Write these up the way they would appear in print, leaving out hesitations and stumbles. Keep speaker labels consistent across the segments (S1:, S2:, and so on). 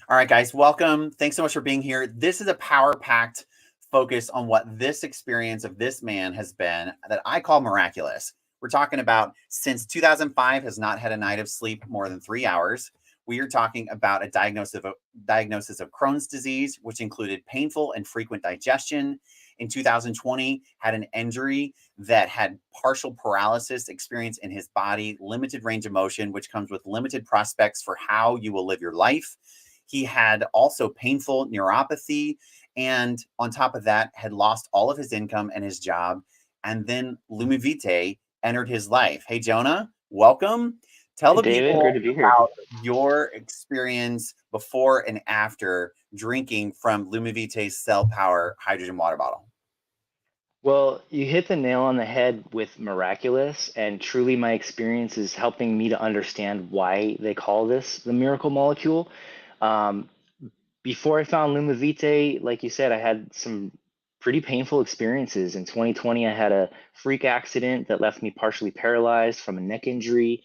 S1: All right, guys, welcome. Thanks so much for being here. This is a power-packed focus on what this experience of this man has been that I call miraculous. We're talking about since 2005 has not had a night of sleep more than 3 hours. We are talking about a diagnosis of Crohn's disease, which included painful and frequent digestion. In 2020, had an injury that had partial paralysis experience in his body, limited range of motion, which comes with limited prospects for how you will live your life. He had also painful neuropathy. And on top of that, had lost all of his income and his job. And then Lumivite entered his life. Hey, Jonah, welcome. Tell
S2: Hey,
S1: the
S2: David, great
S1: people
S2: to be here.
S1: about your experience before and after drinking from Lumivite's Cell Power hydrogen water bottle.
S2: Well, you hit the nail on the head with miraculous, and truly my experience is helping me to understand why they call this the miracle molecule. Um, Before I found Lumivite, like you said, I had some pretty painful experiences. In 2020, I had a freak accident that left me partially paralyzed from a neck injury.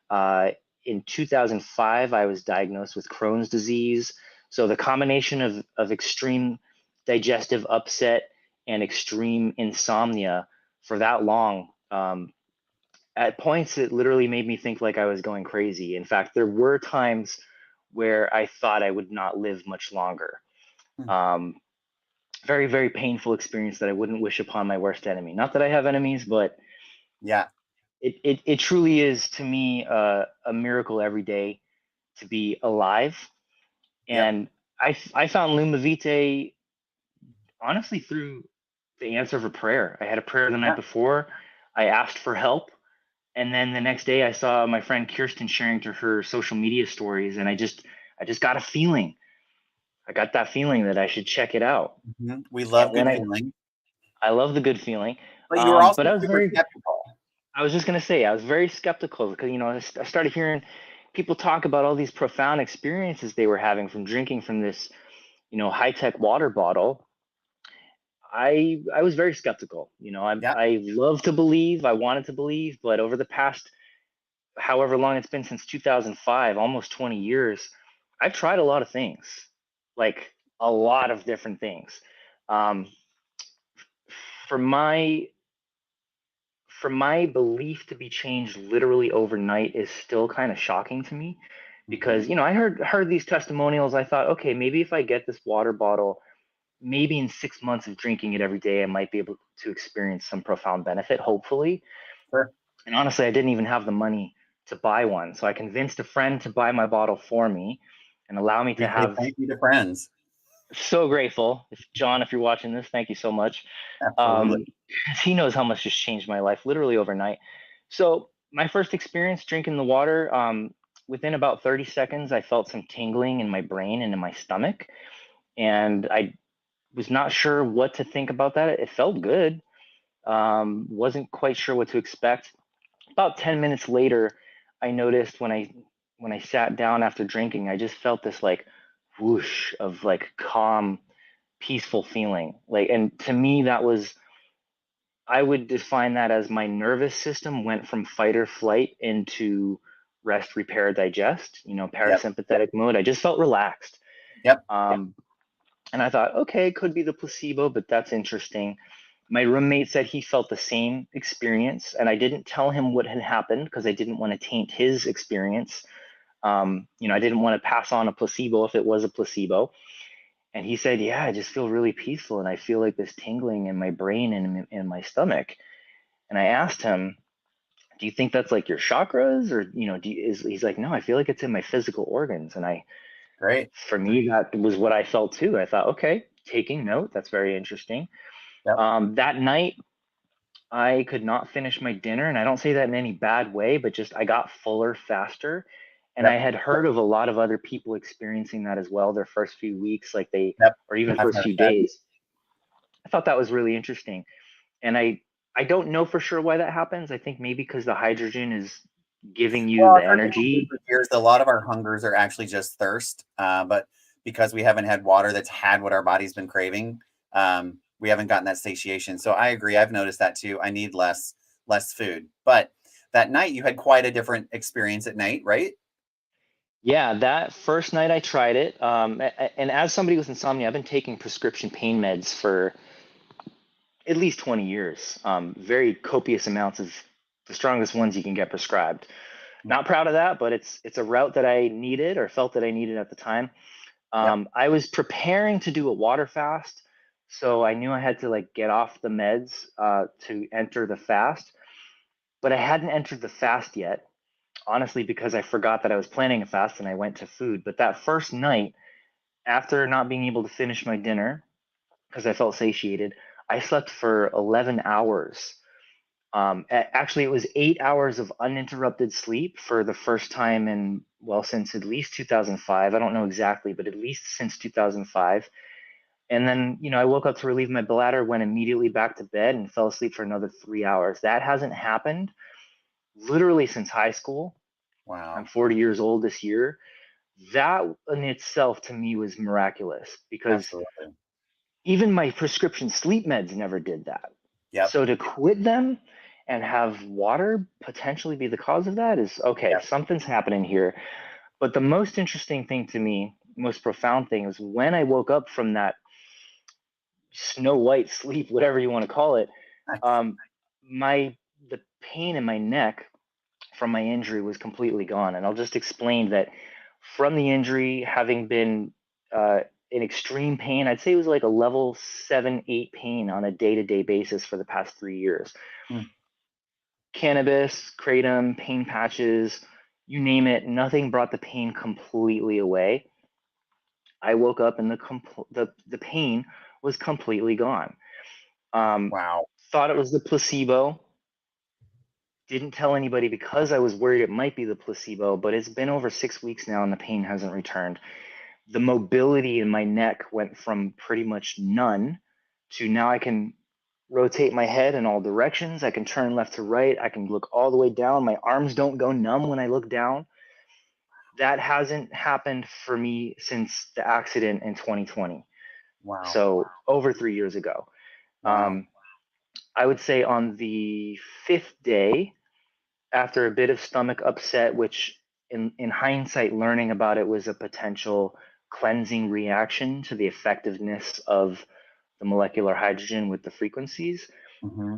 S2: Uh, in 2005, I was diagnosed with Crohn's disease. So the combination of extreme digestive upset and extreme insomnia for that long, at points it literally made me think like I was going crazy. In fact, there were times where I thought I would not live much longer.
S1: Hmm.
S2: Um, Very, very painful experience that I wouldn't wish upon my worst enemy. Not that I have enemies, but
S1: Yeah.
S2: it truly is to me a miracle every day to be alive.
S1: Yep.
S2: And I found Lumavite honestly through the answer of a prayer. I had a prayer the night
S1: Yeah.
S2: before. I asked for help, and then the next day I saw my friend Kirsten sharing to her social media stories, and I just got a feeling. I got that feeling that I should check it out.
S1: We
S2: And
S1: love
S2: when
S1: good feeling,
S2: I love the good feeling,
S1: but you were also
S2: but
S1: super skeptical.
S2: I was just gonna say I was very skeptical because I started hearing people talk about all these profound experiences they were having from drinking from this high tech water bottle. I was very skeptical.
S1: Yeah.
S2: I love to believe, I wanted to believe, but over the past however long it's been since 2005, almost 20 years, I've tried a lot of things, like a lot of different things. Um, for my for my belief to be changed literally overnight is still kind of shocking to me
S1: Mhm.
S2: because I heard these testimonials. I thought, okay, maybe if I get this water bottle, maybe in 6 months of drinking it every day, I might be able to experience some profound benefit, hopefully.
S1: Sure.
S2: And honestly, I didn't even have the money to buy one. So I convinced a friend to buy my bottle for me and allow me to
S1: We say
S2: have.
S1: thank you to friends.
S2: So grateful. If John, if you're watching this, thank you so much.
S1: Absolutely.
S2: He knows how much this changed my life literally overnight. So my first experience drinking the water, within about 30 seconds, I felt some tingling in my brain and in my stomach. And I was not sure what to think about that. It felt good. Wasn't quite sure what to expect. About 10 minutes later, I noticed when I sat down after drinking, I just felt this like whoosh of like calm, peaceful feeling. Like, and to me, that was, I would define that as my nervous system went from fight or flight into rest, repair, digest,
S1: Yep.
S2: parasympathetic mode. I just felt relaxed.
S1: Yep.
S2: Um, and I thought, okay, it could be the placebo, but that's interesting. My roommate said he felt the same experience, and I didn't tell him what had happened because I didn't want to taint his experience. I didn't want to pass on a placebo if it was a placebo. And he said, yeah, I just feel really peaceful, and I feel like this tingling in my brain and in my stomach. And I asked him, do you think that's like your chakras, or he's like, no, I feel like it's in my physical organs. And
S1: Great.
S2: for me, that was what I felt too. I thought, okay, taking note, that's very interesting.
S1: Yep.
S2: That night, I could not finish my dinner, and I don't say that in any bad way, but just I got fuller faster. And I
S1: Yep.
S2: had heard of a lot of other people experiencing that as well, their first few weeks,
S1: Yep.
S2: or even
S1: I've
S2: first
S1: heard
S2: few
S1: that.
S2: days. I thought that was really interesting. And I don't know for sure why that happens. I think maybe because the hydrogen is giving you
S1: Well,
S2: the
S1: I've heard people say
S2: energy.
S1: for years a lot of our hungers are actually just thirst, but because we haven't had water that's had what our body's been craving, we haven't gotten that satiation. So I agree. I've noticed that too. I need less food. But that night you had quite a different experience at night, right?
S2: Yeah, that first night I tried it, and as somebody with insomnia, I've been taking prescription pain meds for at least 20 years, very copious amounts of the strongest ones you can get prescribed.
S1: Mm.
S2: Not proud of that, but it's a route that I needed or felt that I needed at the time.
S1: Yep.
S2: I was preparing to do a water fast, so I knew I had to like get off the meds to enter the fast, but I hadn't entered the fast yet, honestly, because I forgot that I was planning a fast and I went to food. But that first night, after not being able to finish my dinner because I felt satiated, I slept for 11 hours. Actually, it was 8 hours of uninterrupted sleep for the first time in, well, since at least 2005. I don't know exactly, but at least since 2005. And then, I woke up to relieve my bladder, went immediately back to bed, and fell asleep for another 3 hours. That hasn't happened literally since high school. I'm
S1: Wow.
S2: 40 years old this year. That in itself to me was miraculous because
S1: Absolutely.
S2: even my prescription sleep meds never did that.
S1: Yep.
S2: So to quit them and have water potentially be the cause of that is okay,
S1: Yep.
S2: something's happening here. But the most interesting thing to me, most profound thing is when I woke up from that snow white sleep, whatever you want to call it,
S1: Nice.
S2: um, my the pain in my neck from my injury was completely gone. And I'll just explain that from the injury, having been uh, in extreme pain, I'd say it was like a level 7, 8 pain on a day to day basis for the past 3 years.
S1: Mm.
S2: Cannabis, kratom, pain patches, you name it, nothing brought the pain completely away. I woke up and the pain was completely gone. Um,
S1: Wow.
S2: Thought it was the placebo. Didn't tell anybody because I was worried it might be the placebo, but it's been over 6 weeks now and the pain hasn't returned. The mobility in my neck went from pretty much none to now I can rotate my head in all directions. I can turn left to right. I can look all the way down. My arms don't go numb when I look down. That hasn't happened for me since the accident in 2020.
S1: Wow.
S2: So over 3 years ago.
S1: Wow.
S2: Um, I would say on the fifth day, after a bit of stomach upset, which in hindsight, learning about it was a potential cleansing reaction to the effectiveness of the molecular hydrogen with the frequencies.
S1: Hmm.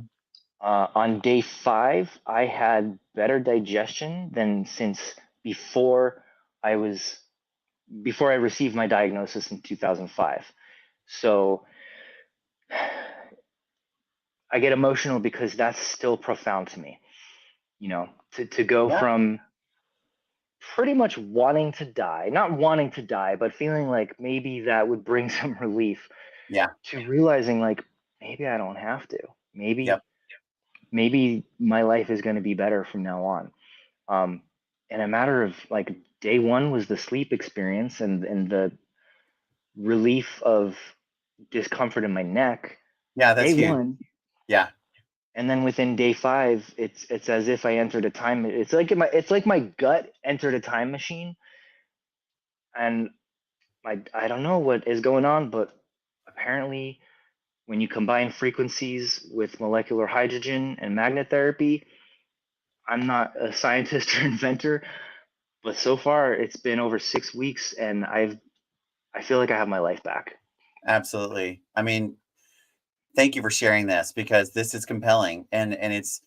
S2: On day 5, I had better digestion than since before I was before I received my diagnosis in 2005. So I get emotional because that's still profound to me. To go
S1: Yeah.
S2: from pretty much wanting to die, not wanting to die, but feeling like maybe that would bring some relief
S1: Yeah.
S2: to realizing like maybe I don't have to.
S1: Yep.
S2: Maybe my life is going to be better from now on. Um, and a matter of like day one was the sleep experience and the relief of discomfort in my neck.
S1: Yeah. That's
S2: Day
S1: huge.
S2: one,
S1: Yeah.
S2: and then within day 5, it's as if I entered a time. It's like my gut entered a time machine, and I don't know what is going on, but apparently, when you combine frequencies with molecular hydrogen and magnet therapy, I'm not a scientist or inventor, but so far it's been over 6 weeks, and I feel like I have my life back.
S1: Absolutely. I mean, thank you for sharing this because this is compelling, and it's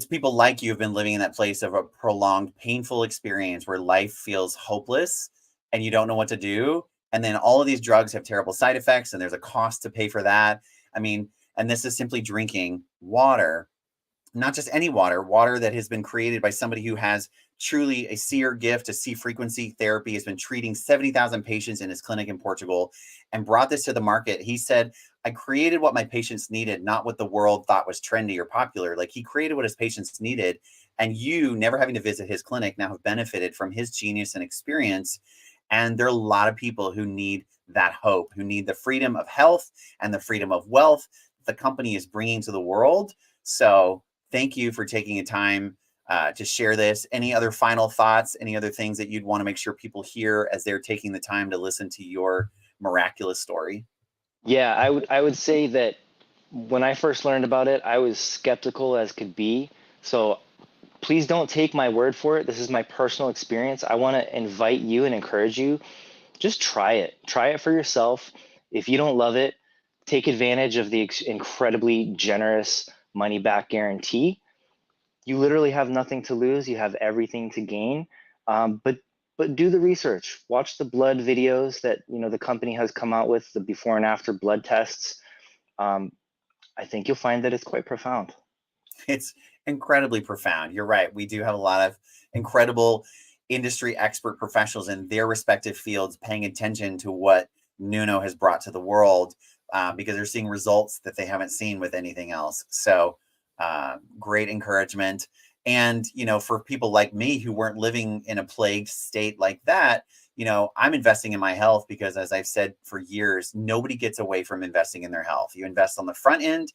S1: people like you have been living in that place of a prolonged painful experience where life feels hopeless and you don't know what to do, and then all of these drugs have terrible side effects and there's a cost to pay for that. I mean, and this is simply drinking water, not just any water, water that has been created by somebody who has truly a seer gift. A C frequency therapy, has been treating 70,000 patients in his clinic in Portugal and brought this to the market. He said, I created what my patients needed, not what the world thought was trendy or popular. Like, he created what his patients needed. And you, never having to visit his clinic, now have benefited from his genius and experience. And there are a lot of people who need that hope, who need the freedom of health and the freedom of wealth the company is bringing to the world. So thank you for taking the time to share this. Any other final thoughts? Any other things that you'd want to make sure people hear as they're taking the time to listen to your miraculous story?
S2: Yeah, I would say that when I first learned about it, I was skeptical as could be. So please don't take my word for it. This is my personal experience. I want to invite you and encourage you. Just try it. Try it for yourself. If you don't love it, take advantage of the incredibly generous money back guarantee. You literally have nothing to lose. You have everything to gain. But do the research. Watch the blood videos that the company has come out with, the before and after blood tests. I think you'll find that it's quite profound.
S1: It's incredibly profound. You're right. We do have a lot of incredible industry expert professionals in their respective fields paying attention to what Nuno has brought to the world, because they're seeing results that they haven't seen with anything else. So great encouragement. And, for people like me who weren't living in a plagued state like that, I'm investing in my health because, as I've said for years, nobody gets away from investing in their health. You invest on the front end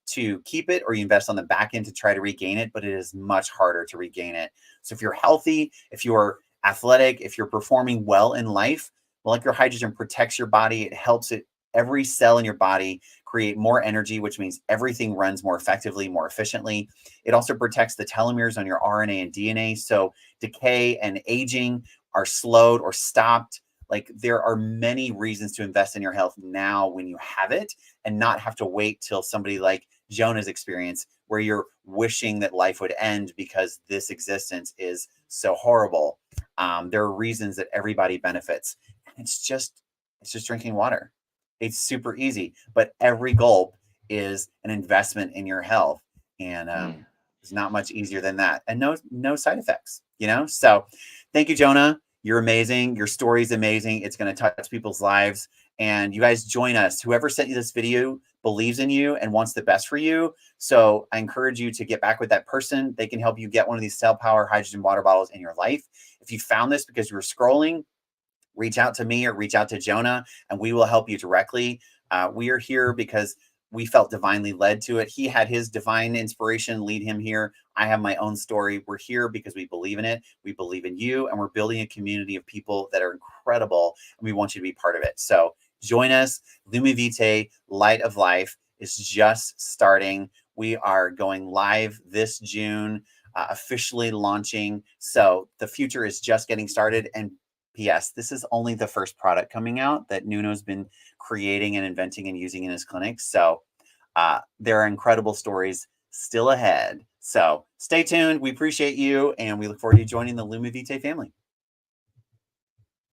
S1: to keep it, or you invest on the back end to try to regain it, but it is much harder to regain it. So if you're healthy, if you're athletic, if you're performing well in life, molecular hydrogen protects your body. It helps every cell in your body create more energy, which means everything runs more effectively, more efficiently. It also protects the telomeres on your RNA and DNA. So decay and aging are slowed or stopped. Like, there are many reasons to invest in your health now when you have it, and not have to wait till somebody like Jonah's experience, where you're wishing that life would end because this existence is so horrible. There are reasons that everybody benefits. It's just drinking water. It's super easy, but every gulp is an investment in your health, and it's not much easier than that, and no side effects. So thank you, Jonah. You're amazing. Your story is amazing. It's going to touch people's lives. And you guys join us. Whoever sent you this video believes in you and wants the best for you. So I encourage you to get back with that person. They can help you get one of these Cell Power hydrogen water bottles in your life. If you found this because you were scrolling, reach out to me or reach out to Jonah, and we will help you directly. We are here because we felt divinely led to it. He had his divine inspiration lead him here. I have my own story. We're here because we believe in it. We believe in you, and we're building a community of people that are incredible, and we want you to be part of it. So join us. Lumivitae Light of Life is just starting. We are going live this June, officially launching. So the future is just getting started. And P.S., this is only the first product coming out that Nuno's been creating and inventing and using in his clinics. So there are incredible stories still ahead. So stay tuned. We appreciate you, and we look forward to you joining the Lumivitae family.